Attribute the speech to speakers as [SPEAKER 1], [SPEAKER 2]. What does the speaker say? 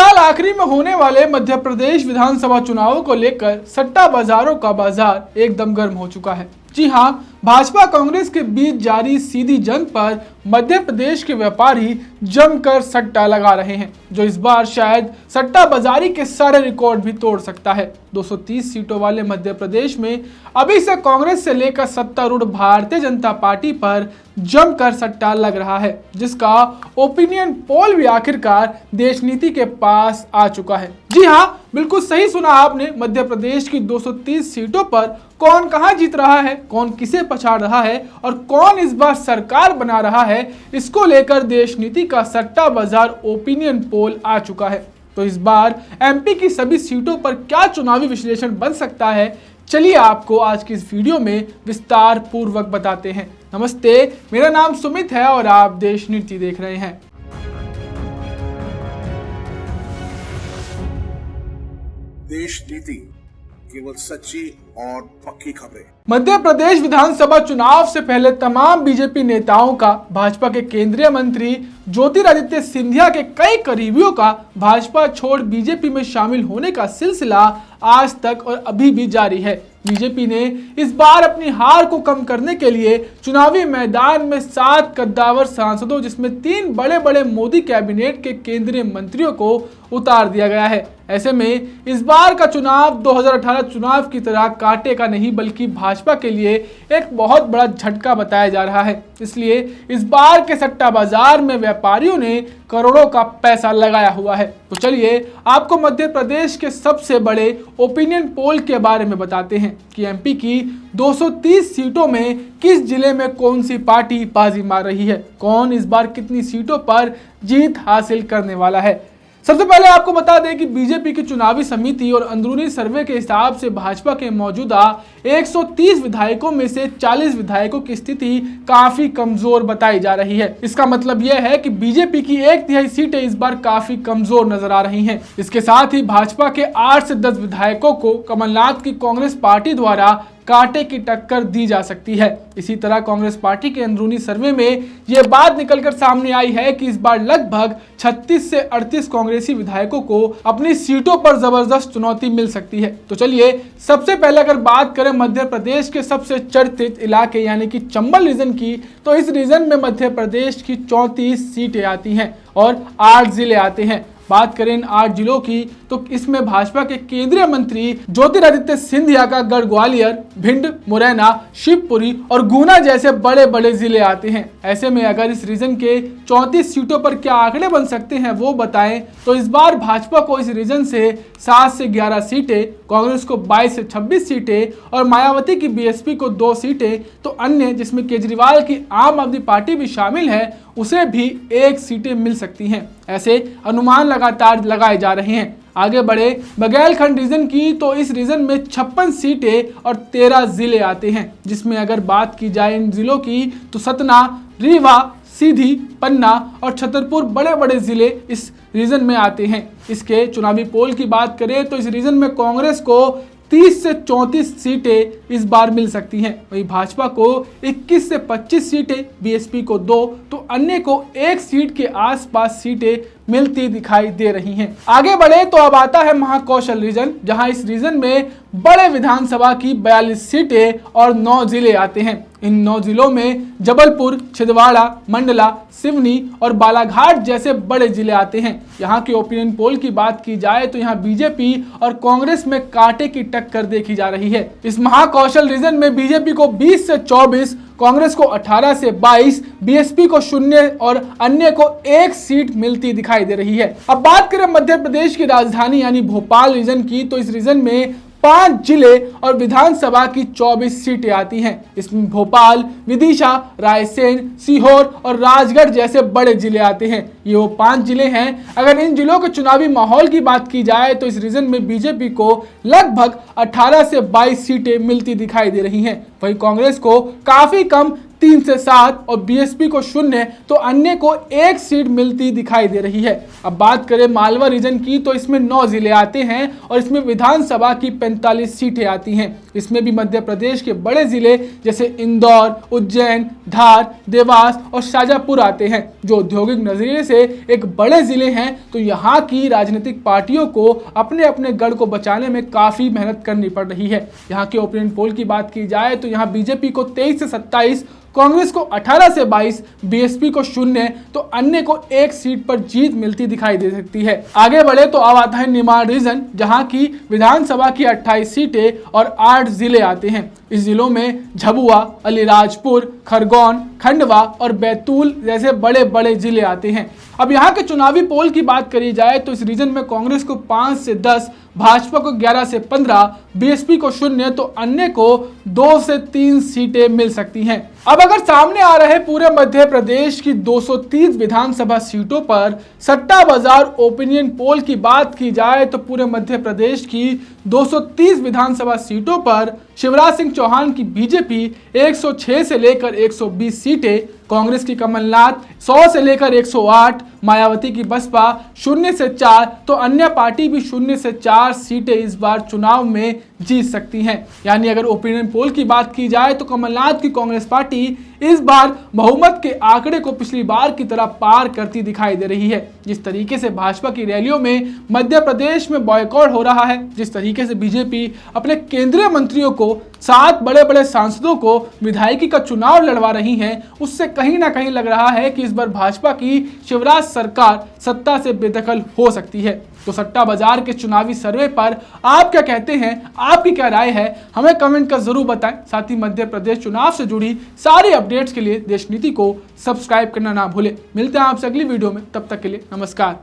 [SPEAKER 1] साल आखिरी में होने वाले मध्य प्रदेश विधानसभा चुनावों को लेकर सट्टा बाजारों का बाजार एकदम गर्म हो चुका है। जी हां, भाजपा कांग्रेस के बीच जारी सीधी जंग पर मध्य प्रदेश के व्यापारी जमकर सट्टा लगा रहे हैं, जो इस बार शायद सट्टा बाजारी के सारे रिकॉर्ड भी तोड़ सकता है। 230 सीटों वाले मध्य प्रदेश में अभी से कांग्रेस से लेकर सत्तारूढ़ भारतीय जनता पार्टी पर जमकर सट्टा लग रहा है, जिसका ओपिनियन पोल भी आखिरकार देश नीति के पास आ चुका है। जी हां, बिल्कुल सही सुना आपने। मध्य प्रदेश की 230 सीटों पर कौन कहां जीत रहा है, कौन किसे पछाड़ रहा है और कौन इस बार सरकार बना रहा है, इसको लेकर देश नीति का सट्टा बाजार ओपिनियन पोल आ चुका है। तो इस बार एमपी की सभी सीटों पर क्या चुनावी विश्लेषण बन सकता है, चलिए आपको आज की इस वीडियो में विस्तार पूर्वक बताते हैं। नमस्ते, मेरा नाम सुमित है और आप देश नीति देख रहे हैं।
[SPEAKER 2] देश नीति, केवल सच्ची और पक्की खबरें।
[SPEAKER 1] मध्य प्रदेश विधानसभा चुनाव से पहले तमाम बीजेपी नेताओं का भाजपा के केंद्रीय मंत्री ज्योतिरादित्य सिंधिया के कई करीबियों का भाजपा छोड़ बीजेपी में शामिल होने का सिलसिला आज तक और अभी भी जारी है। बीजेपी ने इस बार अपनी हार को कम करने के लिए चुनावी मैदान में 7 कद्दावर सांसदों, जिसमें 3 बड़े बड़े मोदी कैबिनेट के केंद्रीय मंत्रियों को उतार दिया गया है। ऐसे में इस बार का चुनाव 2018 चुनाव की तरह कांटे का नहीं, बल्कि भाजपा के लिए एक बहुत बड़ा झटका बताया जा रहा है। इसलिए इस बार के सट्टा बाजार में व्यापारियों ने करोड़ों का पैसा लगाया हुआ है। तो चलिए आपको मध्य प्रदेश के सबसे बड़े ओपिनियन पोल के बारे में बताते हैं कि एमपी की 230 सीटों में किस जिले में कौन सी पार्टी बाजी मार रही है, कौन इस बार कितनी सीटों पर जीत हासिल करने वाला है। सबसे पहले आपको बता दें कि बीजेपी की चुनावी समिति और अंदरूनी सर्वे के हिसाब से भाजपा के मौजूदा 130 विधायकों में से 40 विधायकों की स्थिति काफी कमजोर बताई जा रही है। इसका मतलब यह है कि बीजेपी की 1/3 सीटें इस बार काफी कमजोर नजर आ रही हैं। इसके साथ ही भाजपा के 8 से 10 विधायकों को कमलनाथ की कांग्रेस पार्टी द्वारा कांटे की टक्कर दी जा सकती है। इसी तरह कांग्रेस पार्टी के अंदरूनी सर्वे में यह बात निकलकर सामने आई है कि इस बार लगभग 36 से 38 कांग्रेसी विधायकों को अपनी सीटों पर जबरदस्त चुनौती मिल सकती है। तो चलिए सबसे पहले अगर बात करें मध्य प्रदेश के सबसे चर्चित इलाके यानी कि चंबल रीजन की, तो इस रीजन में मध्य प्रदेश की 34 सीटें आती हैं और 8 जिले आते हैं। बात करें इन 8 जिलों की, तो इसमें भाजपा के केंद्रीय मंत्री ज्योतिरादित्य सिंधिया का गढ़ ग्वालियर, भिंड, मुरैना, शिवपुरी और गुना जैसे बड़े बड़े जिले आते हैं। ऐसे में अगर इस रीजन के 34 सीटों पर क्या आंकड़े बन सकते हैं वो बताएं, तो इस बार भाजपा को इस रीजन से 7 से 11 सीटें, कांग्रेस को 22 से 26 सीटें और मायावती की बीएसपी को 2 सीटें, तो अन्य जिसमें केजरीवाल की आम आदमी पार्टी भी शामिल है उसे भी 1 सीटें मिल सकती हैं। ऐसे अनुमान लगातार लगाए जा रहे हैं। आगे बढ़े बघेलखंड रीजन की, तो इस रीजन में 56 सीटें और 13 जिले आते हैं, जिसमें अगर बात की जाए इन जिलों की, तो सतना, रीवा, सीधी, पन्ना और छतरपुर बड़े बड़े जिले इस रीजन में आते हैं। इसके चुनावी पोल की बात करें तो इस रीजन में कांग्रेस को 30 से 34 सीटें इस बार मिल सकती हैं। वहीं भाजपा को 21 से 25 सीटें, बीएसपी को 2, तो अन्य को 1 सीट के आसपास सीटें मिलती दिखाई दे रही हैं। आगे बढ़े तो अब आता है महाकौशल रीजन, जहां इस रीजन में बड़े विधानसभा की 42 सीटें और 9 जिले आते हैं। इन 9 जिलों में जबलपुर, छिंदवाड़ा, मंडला, सिवनी और बालाघाट जैसे बड़े जिले आते हैं। यहाँ के ओपिनियन पोल की बात की जाए तो यहाँ बीजेपी और कांग्रेस में कांटे की टक्कर देखी जा रही है। इस महाकौशल रीजन में बीजेपी को 20 से 24, कांग्रेस को 18 से 22, बीएसपी को 0 और अन्य को 1 सीट मिलती दिखाई दे रही है। अब बात करें मध्य प्रदेश की राजधानी यानी भोपाल रीजन की, तो इस रीजन में 5 जिले और विधानसभा की 24 सीटें आती हैं। इसमें भोपाल, विदिशा, रायसेन, सीहोर और राजगढ़ जैसे बड़े जिले आते हैं। ये वो 5 जिले हैं। अगर इन जिलों के चुनावी माहौल की बात की जाए तो इस रीजन में बीजेपी को लगभग 18 से 22 सीटें मिलती दिखाई दे रही हैं। वहीं कांग्रेस को काफी कम 3 से 7 और बीएसपी को 0 तो अन्य को 1 सीट मिलती दिखाई दे रही है। अब बात करें मालवा रीजन की तो इसमें 9 जिले आते हैं और इसमें विधानसभा की 45 सीटें आती हैं। इसमें भी मध्य प्रदेश के बड़े जिले जैसे इंदौर, उज्जैन, धार, देवास और शाजापुर आते हैं, जो औद्योगिक नजरिए से एक बड़े जिले हैं। तो यहाँ की राजनीतिक पार्टियों को अपने अपने गढ़ को बचाने में काफी मेहनत करनी पड़ रही है। यहाँ के ओपिनियन पोल की बात की जाए तो यहाँ बीजेपी को 23 से 27, कांग्रेस को 18 से 22, बीएसपी को 0 तो अन्य को 1 सीट पर जीत मिलती दिखाई दे सकती है। आगे बढ़े तो अब आता है निमाड़ रीजन, जहां की विधानसभा की 28 सीटें और 8 जिले आते हैं। इस जिलों में झाबुआ, अलीराजपुर, खरगोन, खंडवा और बैतूल जैसे बड़े बड़े जिले आते हैं। अब यहाँ के चुनावी पोल की बात करी जाए तो इस रीजन में कांग्रेस को 5 से 10, भाजपा को 11 से 15, बीएसपी को 0 तो अन्य को 2 से 3 सीटें मिल सकती हैं। अब अगर सामने आ रहे पूरे मध्य प्रदेश की 230 विधानसभा सीटों पर सट्टा बाजार ओपिनियन पोल की बात की जाए तो पूरे मध्य प्रदेश की 230 विधानसभा सीटों पर शिवराज सिंह चौहान की बीजेपी 106 से लेकर 120 सीटें, कांग्रेस की कमलनाथ 100 से लेकर 108, मायावती की बसपा 0 से 4 तो अन्य पार्टी भी 0 से 4 सीटें इस बार चुनाव में जीत सकती हैं। यानी अगर ओपिनियन पोल की बात की जाए तो कमलनाथ की कांग्रेस पार्टी इस बार बहुमत के आंकड़े को पिछली बार की तरह पार करती दिखाई दे रही है। जिस तरीके से भाजपा की रैलियों में मध्य प्रदेश में बॉयकॉट हो रहा है, जिस तरीके से बीजेपी अपने केंद्रीय मंत्रियों को, 7 बड़े बड़े सांसदों को विधायकी का चुनाव लड़वा रही है, उससे कहीं ना कहीं लग रहा है कि इस बार भाजपा की शिवराज सरकार सत्ता से बेदखल हो सकती है। तो सट्टा बाजार के चुनावी सर्वे पर आप क्या कहते हैं, आपकी क्या राय है, हमें कमेंट कर जरूर बताएं। साथ ही मध्य प्रदेश चुनाव से जुड़ी सारी अपडेट्स के लिए देश नीति को सब्सक्राइब करना ना भूलें। मिलते हैं आपसे अगली वीडियो में, तब तक के लिए नमस्कार।